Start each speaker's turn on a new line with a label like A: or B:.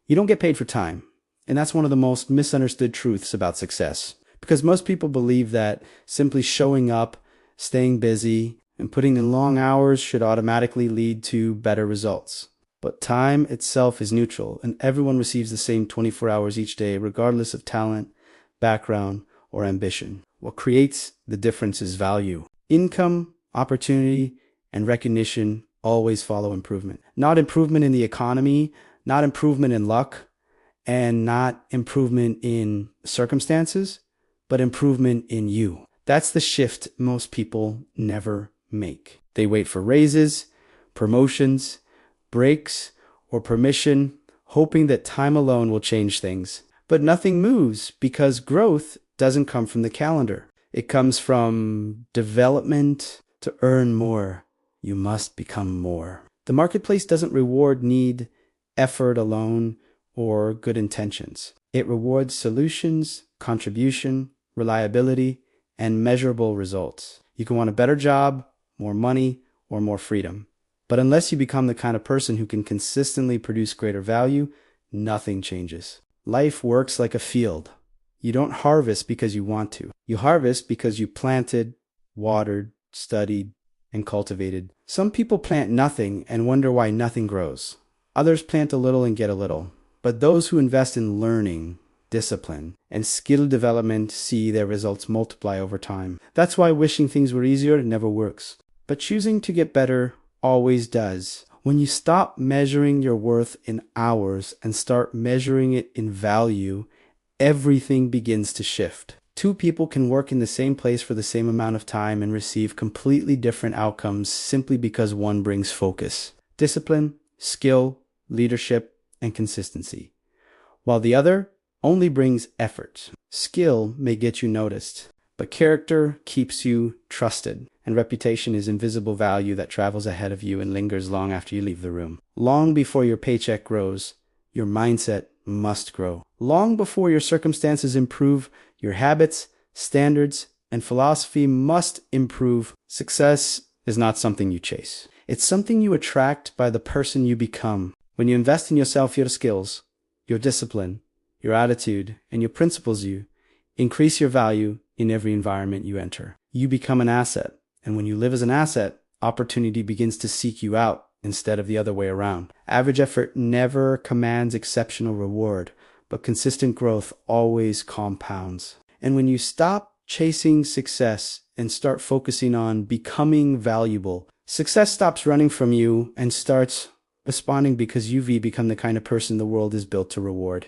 A: You don't get paid for time. And that's one of the most misunderstood truths about success. Because most people believe that simply showing up, staying busy, and putting in long hours should automatically lead to better results. But time itself is neutral, and everyone receives the same 24 hours each day, regardless of talent, background, or ambition. What creates the difference is value. Income, opportunity, and recognition always follow improvement. Not improvement in the economy, not improvement in luck, and not improvement in circumstances, but improvement in you. That's the shift most people never make. They wait for raises, promotions, breaks, or permission, hoping that time alone will change things. But nothing moves because growth doesn't come from the calendar. It comes from development. To earn more, you must become more. The marketplace doesn't reward need, effort alone, or good intentions. It rewards solutions, contribution, reliability, and measurable results. You can want a better job, more money, or more freedom. But unless you become the kind of person who can consistently produce greater value, nothing changes. Life works like a field. You don't harvest because you want to. You harvest because you planted, watered, studied, and cultivated. Some people plant nothing and wonder why nothing grows. Others plant a little and get a little. But those who invest in learning, discipline, and skill development see their results multiply over time. That's why wishing things were easier never works. But choosing to get better always does. When you stop measuring your worth in hours and start measuring it in value, everything begins to shift. Two people can work in the same place for the same amount of time and receive completely different outcomes simply because one brings focus, discipline, skill, leadership, and consistency, while the other only brings effort. Skill may get you noticed, but character keeps you trusted, and reputation is invisible value that travels ahead of you and lingers long after you leave the room. Long before your paycheck grows, your mindset must grow. Long before your circumstances improve, your habits, standards, and philosophy must improve. Success is not something you chase. It's something you attract by the person you become. When you invest in yourself, your skills, your discipline, your attitude, and your principles, you increase your value in every environment you enter. You become an asset. And when you live as an asset, opportunity begins to seek you out instead of the other way around. Average effort never commands exceptional reward, but consistent growth always compounds. And when you stop chasing success and start focusing on becoming valuable, success stops running from you and starts responding because you've become the kind of person the world is built to reward.